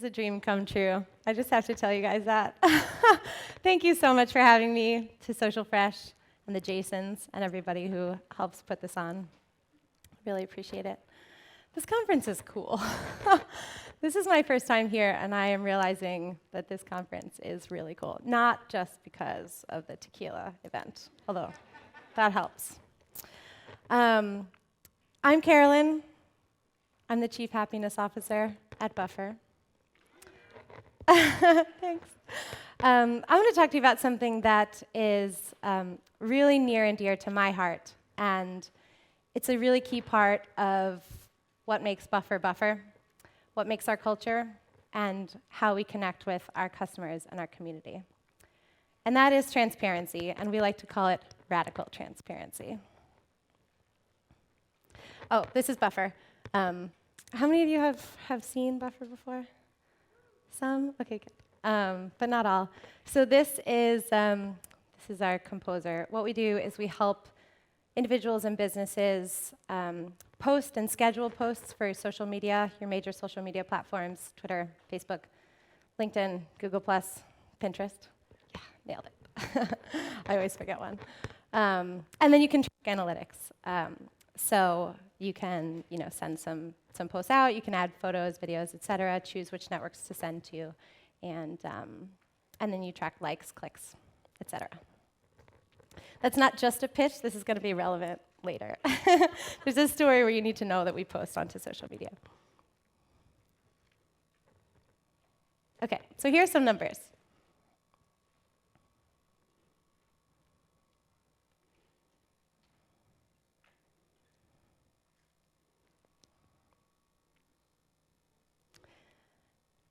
is a dream come true. I just have to tell you guys that. Thank you so much for having me, to Social Fresh and the Jasons and everybody who helps put this on. Really appreciate it. This conference is cool. This is my first time here, and I am realizing that this conference is really cool. Not just because of the tequila event, although that helps. I'm Carolyn. I'm the Chief Happiness Officer at Buffer. Thanks. I'm going to talk to you about something that is really near and dear to my heart, and it's a really key part of what makes Buffer Buffer, what makes our culture, and how we connect with our customers and our community. And that is transparency, and we like to call it radical transparency. Oh, this is Buffer. How many of you have seen Buffer before? Some? Okay, good. But not all. So this is our composer. What we do is we help individuals and businesses post and schedule posts for social media, your major social media platforms, Twitter, Facebook, LinkedIn, Google+, Pinterest. Yeah, nailed it. I always forget one. And then you can track analytics. So you can, send some posts out. You can add photos, videos, et cetera, choose which networks to send to, and then you track likes, clicks, et cetera. That's not just a pitch. This is going to be relevant later. There's a story where you need to know that we post onto social media. OK, so here's some numbers.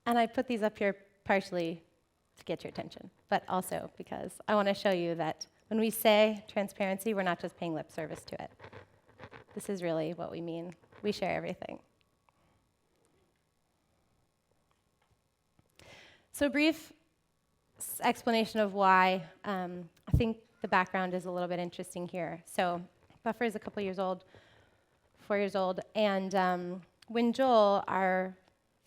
And I put these up here partially to get your attention, but also because I want to show you that when we say transparency, we're not just paying lip service to it. This is really what we mean. We share everything. So a brief explanation of why. I think the background is a little bit interesting here. So Buffer is a couple years old, 4 years old, and when Joel, our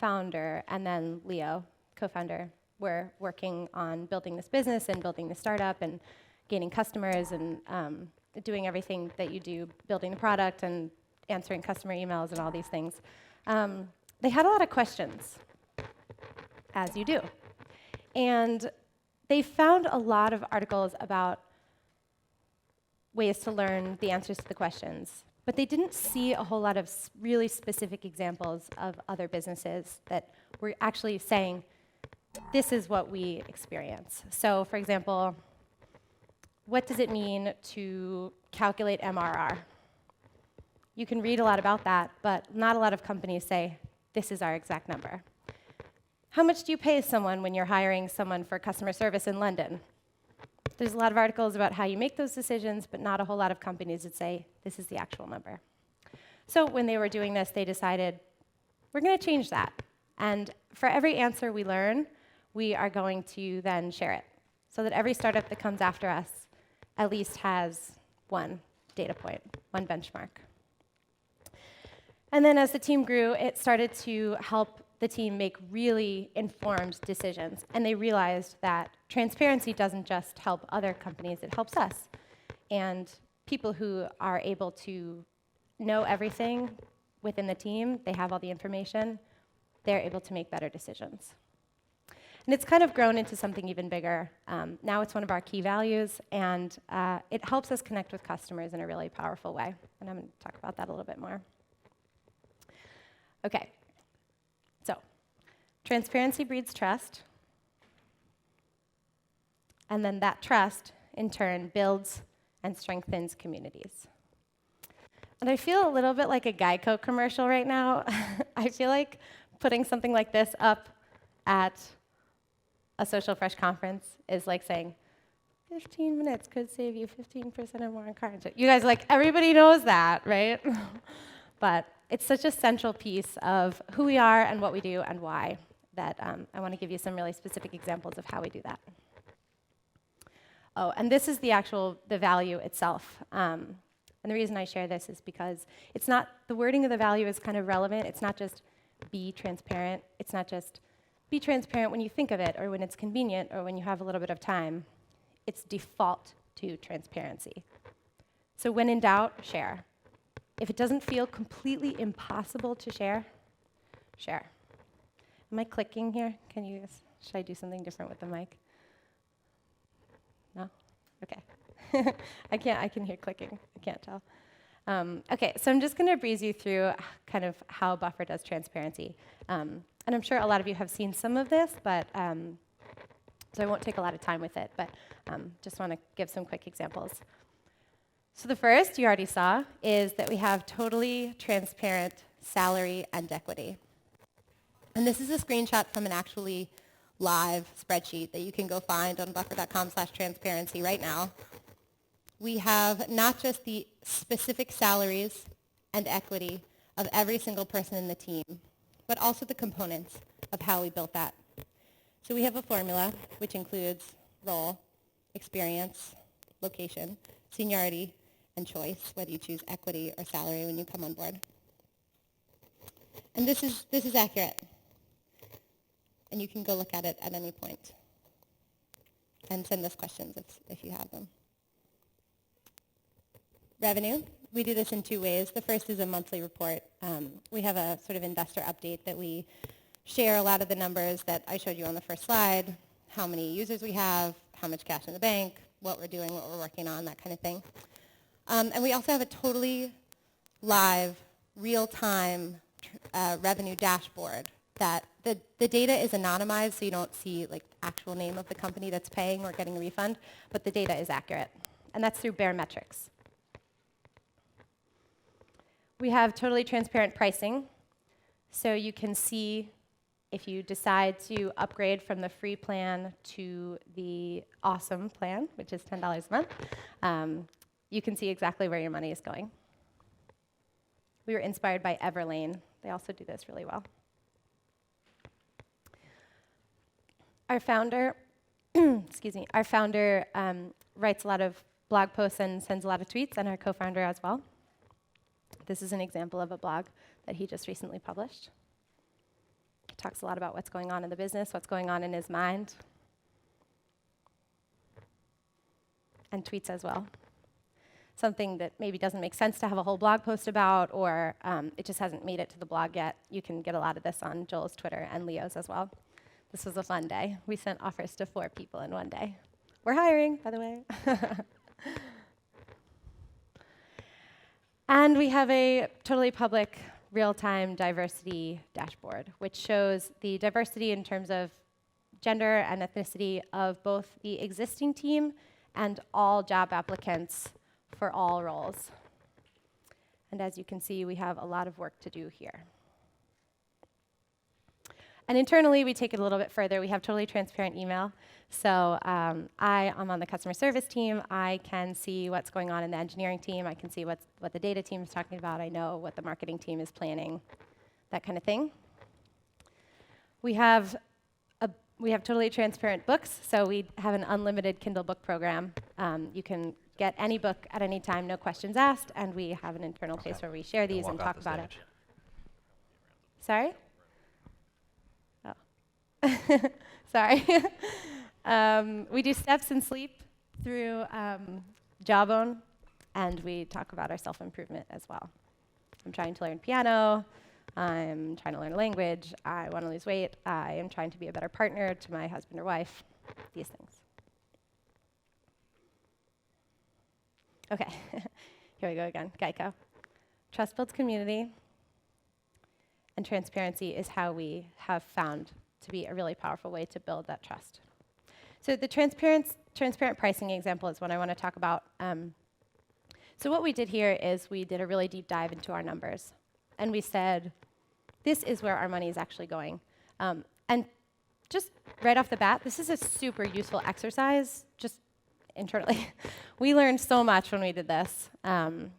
founder, and then Leo, co-founder, were working on building this business and building the startup and gaining customers and doing everything that you do, building the product and answering customer emails and all these things. They had a lot of questions, as you do. And they found a lot of articles about ways to learn the answers to the questions. But they didn't see a whole lot of really specific examples of other businesses that were actually saying, this is what we experience. So, for example, what does it mean to calculate MRR? You can read a lot about that, but not a lot of companies say, this is our exact number. How much do you pay someone when you're hiring someone for customer service in London? There's a lot of articles about how you make those decisions, but not a whole lot of companies that say, this is the actual number. So when they were doing this, they decided, we're going to change that. And for every answer we learn, we are going to then share it, so that every startup that comes after us at least has one data point, one benchmark. And then as the team grew, it started to help the team make really informed decisions. And they realized that transparency doesn't just help other companies, it helps us. And people who are able to know everything within the team, they have all the information, they're able to make better decisions. And it's kind of grown into something even bigger. Now it's one of our key values, and it helps us connect with customers in a really powerful way. And I'm going to talk about that a little bit more. OK. So, transparency breeds trust, and then that trust, in turn, builds and strengthens communities. And I feel a little bit like a Geico commercial right now. I feel like putting something like this up at a Social Fresh conference is like saying, 15 minutes could save you 15% or more on car insurance. You guys, like, everybody knows that, right? But it's such a central piece of who we are and what we do and why that I want to give you some really specific examples of how we do that. Oh, and this is the value itself. And the reason I share this is because the wording of the value is kind of relevant. It's not just be transparent. It's not just be transparent when you think of it, or when it's convenient, or when you have a little bit of time. It's default to transparency. So when in doubt, share. If it doesn't feel completely impossible to share, share. Am I clicking here? Should I do something different with the mic? No? Okay. I can hear clicking. I can't tell. Okay, so I'm just going to breeze you through kind of how Buffer does transparency. And I'm sure a lot of you have seen some of this, but so I won't take a lot of time with it, but just want to give some quick examples. So the first, you already saw, is that we have totally transparent salary and equity. And this is a screenshot from an actually live spreadsheet that you can go find on buffer.com/transparency right now. We have not just the specific salaries and equity of every single person in the team, but also the components of how we built that. So we have a formula which includes role, experience, location, seniority, and choice, whether you choose equity or salary when you come on board. And this is accurate. And you can go look at it at any point and send us questions if you have them. Revenue, we do this in two ways. The first is a monthly report. We have a sort of investor update that we share a lot of the numbers that I showed you on the first slide, how many users we have, how much cash in the bank, what we're doing, what we're working on, that kind of thing. And we also have a totally live, real-time revenue dashboard that the data is anonymized, so you don't see like actual name of the company that's paying or getting a refund, but the data is accurate. And that's through bare metrics. We have totally transparent pricing, so you can see if you decide to upgrade from the free plan to the awesome plan, which is $10 a month, you can see exactly where your money is going. We were inspired by Everlane. They also do this really well. Our founder, writes a lot of blog posts and sends a lot of tweets, and our co-founder as well. This is an example of a blog that he just recently published. He talks a lot about what's going on in the business, what's going on in his mind, and tweets as well. Something that maybe doesn't make sense to have a whole blog post about, or it just hasn't made it to the blog yet. You can get a lot of this on Joel's Twitter and Leo's as well. This was a fun day. We sent offers to 4 people in one day. We're hiring, by the way. And we have a totally public, real-time diversity dashboard, which shows the diversity in terms of gender and ethnicity of both the existing team and all job applicants for all roles. And as you can see, we have a lot of work to do here. And internally, we take it a little bit further. We have totally transparent email. So I'm on the customer service team. I can see what's going on in the engineering team. I can see what the data team is talking about. I know what the marketing team is planning, that kind of thing. We have totally transparent books. So we have an unlimited Kindle book program. You can get any book at any time, no questions asked. And we have an internal place where we share these and talk about it. Sorry? Sorry. We do steps and sleep through Jawbone, and we talk about our self-improvement as well. I'm trying to learn piano. I'm trying to learn a language. I want to lose weight. I am trying to be a better partner to my husband or wife. These things. Okay. Here we go again. Geico. Trust builds community, and transparency is how we have found to be a really powerful way to build that trust. So the transparent pricing example is what I want to talk about. So what we did here is we did a really deep dive into our numbers. And we said, this is where our money is actually going. And just right off the bat, this is a super useful exercise, just internally. We learned so much when we did this. There's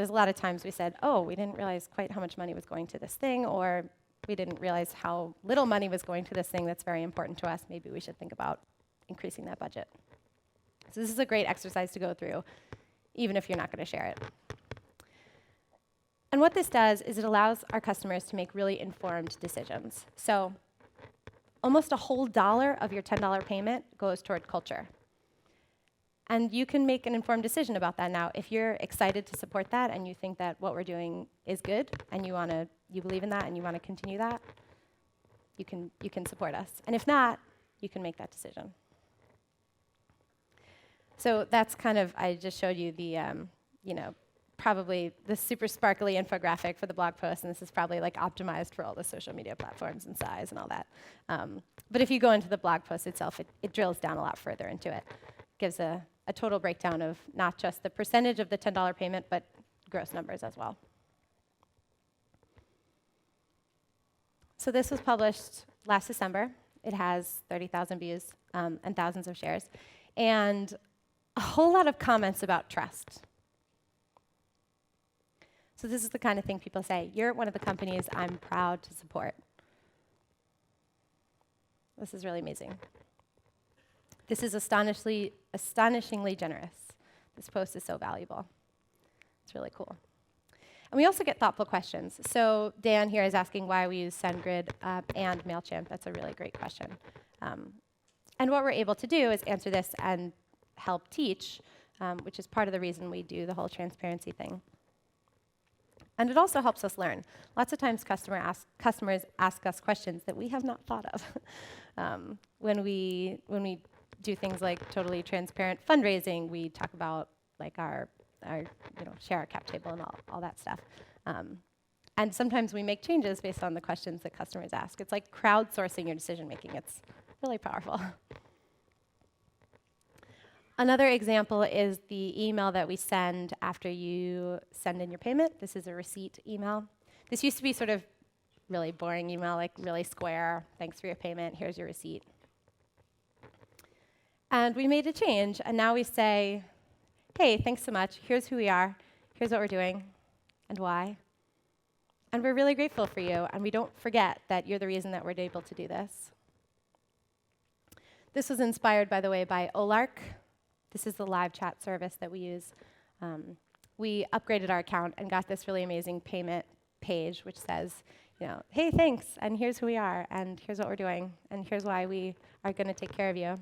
a lot of times we said, oh, we didn't realize quite how much money was going to this thing, or we didn't realize how little money was going to this thing that's very important to us. Maybe we should think about increasing that budget. So this is a great exercise to go through, even if you're not going to share it. And what this does is it allows our customers to make really informed decisions. So almost a whole dollar of your $10 payment goes toward culture. And you can make an informed decision about that now. If you're excited to support that and you think that what we're doing is good and you believe in that and you want to continue that, you can support us. And if not, you can make that decision. So that's kind of, I just showed you the, probably the super sparkly infographic for the blog post, and this is probably like optimized for all the social media platforms and size and all that. But if you go into the blog post itself, it drills down a lot further into it. Gives a total breakdown of not just the percentage of the $10 payment, but gross numbers as well. So this was published last December. It has 30,000 views and thousands of shares, and a whole lot of comments about trust. So this is the kind of thing people say, you're one of the companies I'm proud to support. This is really amazing. This is astonishingly generous. This post is so valuable. It's really cool. And we also get thoughtful questions. So Dan here is asking why we use SendGrid and MailChimp. That's a really great question. And what we're able to do is answer this and help teach, which is part of the reason we do the whole transparency thing. And it also helps us learn. Lots of times customers ask us questions that we have not thought of. When we do things like totally transparent fundraising, we talk about like our share our cap table and all that stuff. And sometimes we make changes based on the questions that customers ask. It's like crowdsourcing your decision making. It's really powerful. Another example is the email that we send after you send in your payment. This is a receipt email. This used to be sort of really boring email, like really square. Thanks for your payment. Here's your receipt. And we made a change, and now we say, hey, thanks so much. Here's who we are. Here's what we're doing and why. And we're really grateful for you, and we don't forget that you're the reason that we're able to do this. This was inspired, by the way, by Olark. This is the live chat service that we use. We upgraded our account and got this really amazing payment page, which says, hey, thanks, and here's who we are, and here's what we're doing, and here's why we are going to take care of you.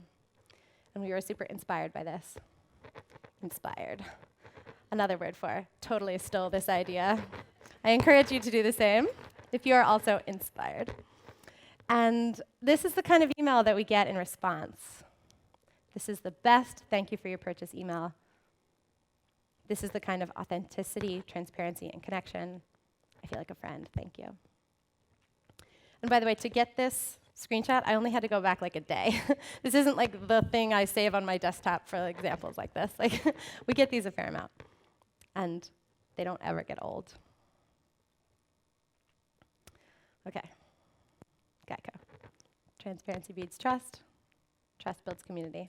And we were super inspired by this. Inspired. Another word for totally stole this idea. I encourage you to do the same if you are also inspired. And this is the kind of email that we get in response. This is the best thank you for your purchase email. This is the kind of authenticity, transparency, and connection. I feel like a friend. Thank you. And by the way, to get this screenshot, I only had to go back like a day. This isn't like the thing I save on my desktop for examples like this. Like we get these a fair amount, and they don't ever get old. Okay, Geico. Transparency breeds trust. Trust builds community.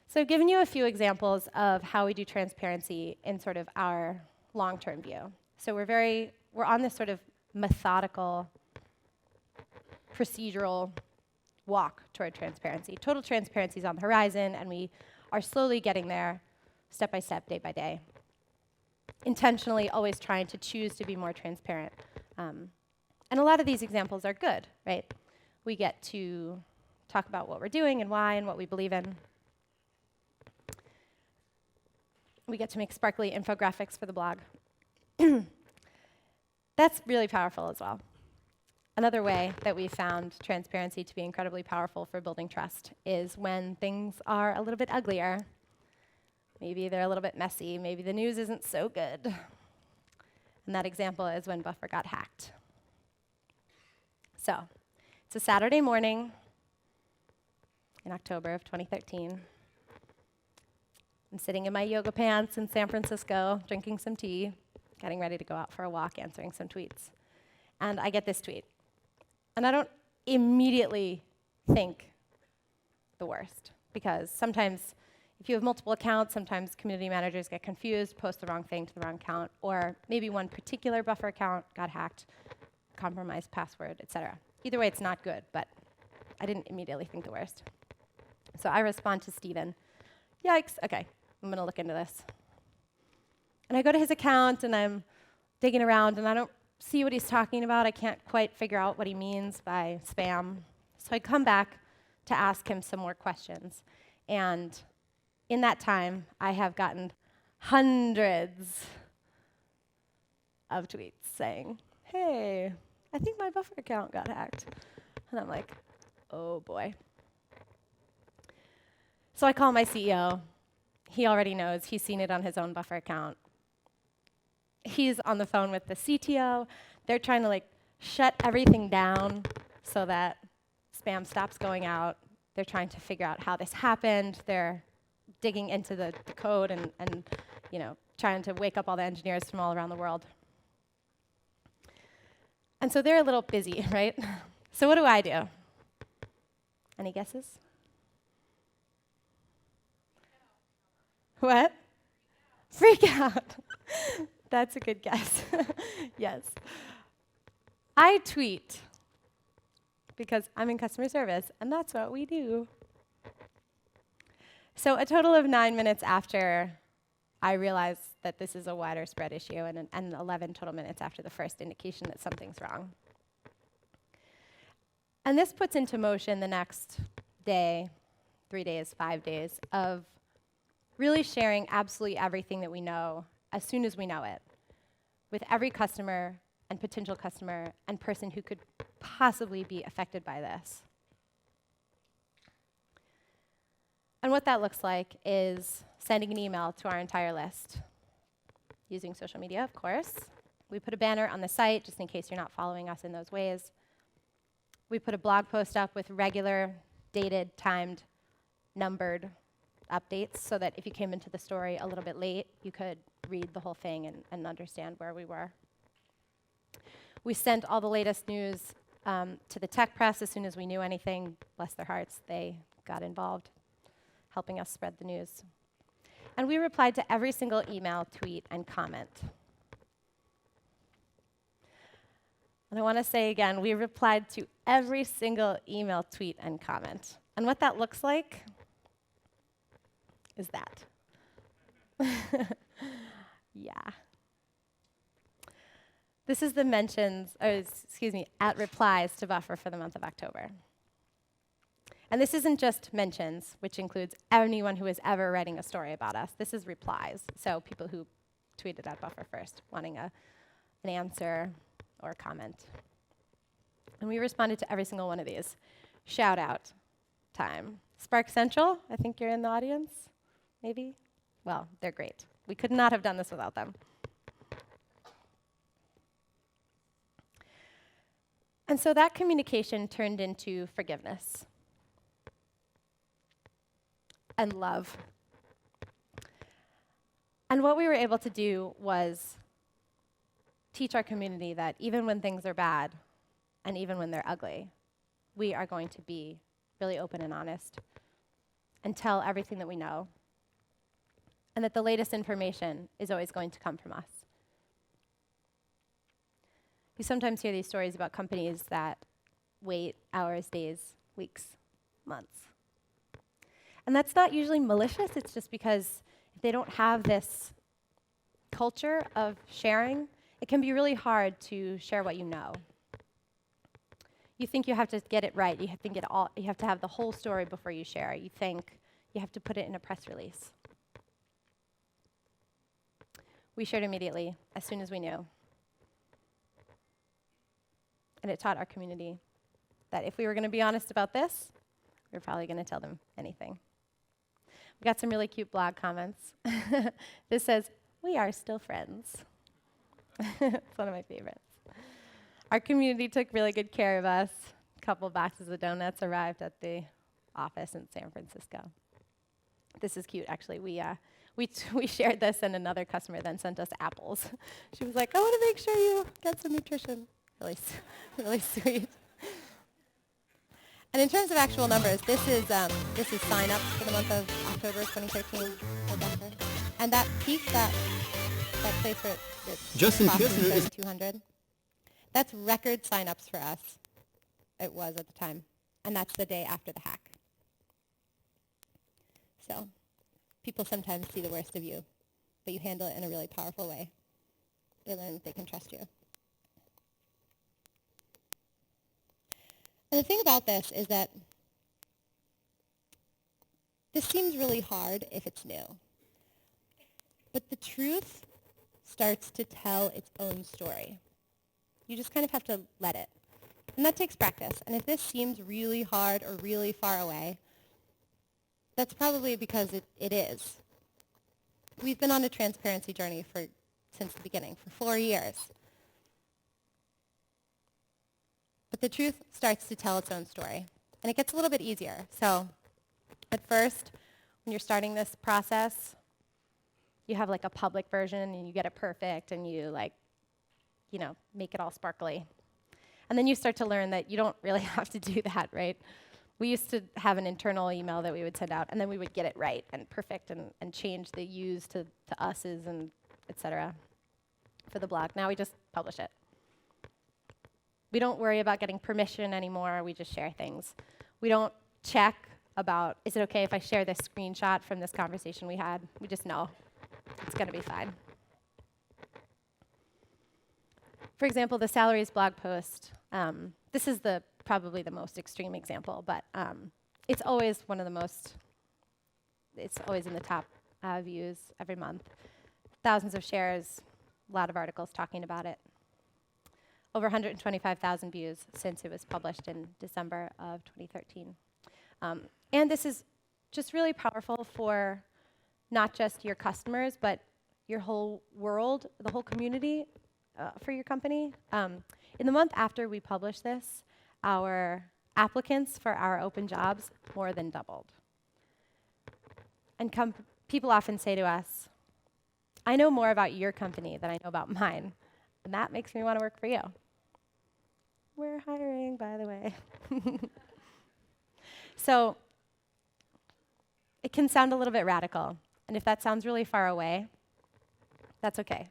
So I've given you a few examples of how we do transparency in sort of our long-term view. So we're on this sort of methodical, procedural walk toward transparency. Total transparency is on the horizon, and we are slowly getting there, step by step, day by day. Intentionally, always trying to choose to be more transparent. And a lot of these examples are good, right? We get to talk about what we're doing and why and what we believe in. We get to make sparkly infographics for the blog. That's really powerful as well. Another way that we found transparency to be incredibly powerful for building trust is when things are a little bit uglier. Maybe they're a little bit messy. Maybe the news isn't so good. And that example is when Buffer got hacked. So, it's a Saturday morning in October of 2013. I'm sitting in my yoga pants in San Francisco, drinking some tea, getting ready to go out for a walk, answering some tweets. And I get this tweet. And I don't immediately think the worst, because sometimes if you have multiple accounts, sometimes community managers get confused, post the wrong thing to the wrong account, or maybe one particular Buffer account got hacked, compromised password, etc. Either way, it's not good, but I didn't immediately think the worst. So I respond to Steven, yikes, okay, I'm going to look into this. And I go to his account, and I'm digging around, and I don't see what he's talking about. I can't quite figure out what he means by spam. So I come back to ask him some more questions. And in that time, I have gotten hundreds of tweets saying, hey, I think my buffer account got hacked. And I'm like, oh boy. So I call my CEO. He already knows. He's seen it on his own buffer account. He's on the phone with the CTO. They're trying to shut everything down so that spam stops going out. They're trying to figure out how this happened. They're digging into the code and trying to wake up all the engineers from all around the world. And so they're a little busy, right? So what do? Any guesses? What? Freak out. That's a good guess. Yes. I tweet because I'm in customer service, and that's what we do. So a total of 9 minutes after I realized that this is a wider spread issue, and 11 total minutes after the first indication that something's wrong. And this puts into motion the next day, 3 days, 5 days, of really sharing absolutely everything that we know as soon as we know it, with every customer and potential customer and person who could possibly be affected by this. And what that looks like is sending an email to our entire list, using social media, of course. We put a banner on the site, just in case you're not following us in those ways. We put a blog post up with regular, dated, timed, numbered updates, so that if you came into the story a little bit late, you could read the whole thing and understand where we were. We sent all the latest news to the tech press as soon as we knew anything. Bless their hearts, they got involved, helping us spread the news. And we replied to every single email, tweet, and comment. And I want to say again, we replied to every single email, tweet, and comment. And what that looks like is that. Yeah. This is the mentions, at replies to Buffer for the month of October. And this isn't just mentions, which includes anyone who is ever writing a story about us. This is replies, so people who tweeted at Buffer first, wanting an answer or a comment. And we responded to every single one of these. Shout out time. Spark Central, I think you're in the audience, maybe? Well, they're great. We could not have done this without them. And so that communication turned into forgiveness and love. And what we were able to do was teach our community that even when things are bad and even when they're ugly, we are going to be really open and honest and tell everything that we know, and that the latest information is always going to come from us. You sometimes hear these stories about companies that wait hours, days, weeks, months. And that's not usually malicious, it's just because if they don't have this culture of sharing, it can be really hard to share what you know. You think you have to get it right, you have to have the whole story before you share. You think you have to put it in a press release. We shared immediately, as soon as we knew. And it taught our community that if we were going to be honest about this, we were probably going to tell them anything. We got some really cute blog comments. This says, "We are still friends." It's one of my favorites. Our community took really good care of us. A couple boxes of donuts arrived at the office in San Francisco. This is cute, actually. We shared this, and another customer then sent us apples. She was like, "I want to make sure you get some nutrition." Really sweet. And in terms of actual numbers, this is sign-ups for the month of October 2013. And that peak, that place where Justin Kistner is 200. That's record sign-ups for us. It was at the time, and that's the day after the hack. So, people sometimes see the worst of you, but you handle it in a really powerful way. They learn that they can trust you. And the thing about this is that this seems really hard if it's new. But the truth starts to tell its own story. You just kind of have to let it. And that takes practice. And if this seems really hard or really far away, that's probably because it is. We've been on a transparency journey since the beginning, for 4 years. But the truth starts to tell its own story. And it gets a little bit easier. So at first, when you're starting this process, you have like a public version and you get it perfect and you make it all sparkly. And then you start to learn that you don't really have to do that, right? We used to have an internal email that we would send out, and then we would get it right and perfect and change the yous to us's and et cetera for the blog. Now we just publish it. We don't worry about getting permission anymore. We just share things. We don't check about, is it okay if I share this screenshot from this conversation we had? We just know it's going to be fine. For example, the salaries blog post, this is probably the most extreme example, but it's always it's always in the top views every month. Thousands of shares, a lot of articles talking about it. Over 125,000 views since it was published in December of 2013. And this is just really powerful for not just your customers, but your whole world, the whole community for your company. In the month after we published this, our applicants for our open jobs more than doubled. And people often say to us, I know more about your company than I know about mine, and that makes me want to work for you. We're hiring, by the way. So it can sound a little bit radical, and if that sounds really far away, that's okay.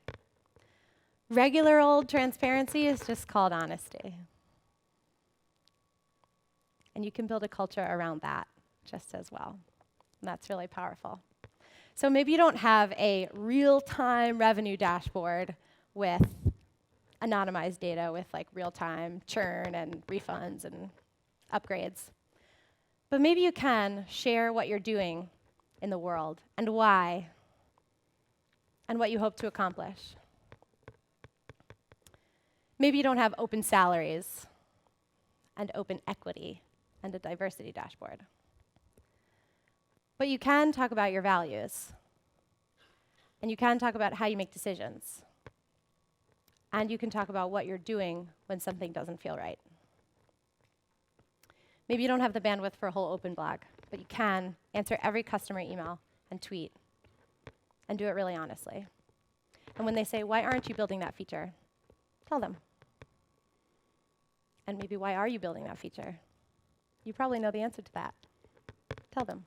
Regular old transparency is just called honesty. And you can build a culture around that just as well. And that's really powerful. So maybe you don't have a real-time revenue dashboard with anonymized data with like real-time churn and refunds and upgrades. But maybe you can share what you're doing in the world and why and what you hope to accomplish. Maybe you don't have open salaries and open equity and a diversity dashboard. But you can talk about your values. And you can talk about how you make decisions. And you can talk about what you're doing when something doesn't feel right. Maybe you don't have the bandwidth for a whole open blog, but you can answer every customer email and tweet and do it really honestly. And when they say, why aren't you building that feature? Tell them. And maybe why are you building that feature? You probably know the answer to that. Tell them.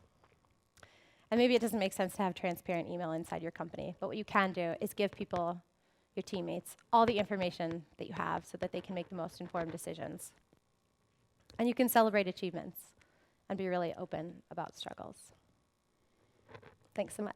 And maybe it doesn't make sense to have transparent email inside your company, but what you can do is give people, your teammates, all the information that you have so that they can make the most informed decisions. And you can celebrate achievements and be really open about struggles. Thanks so much.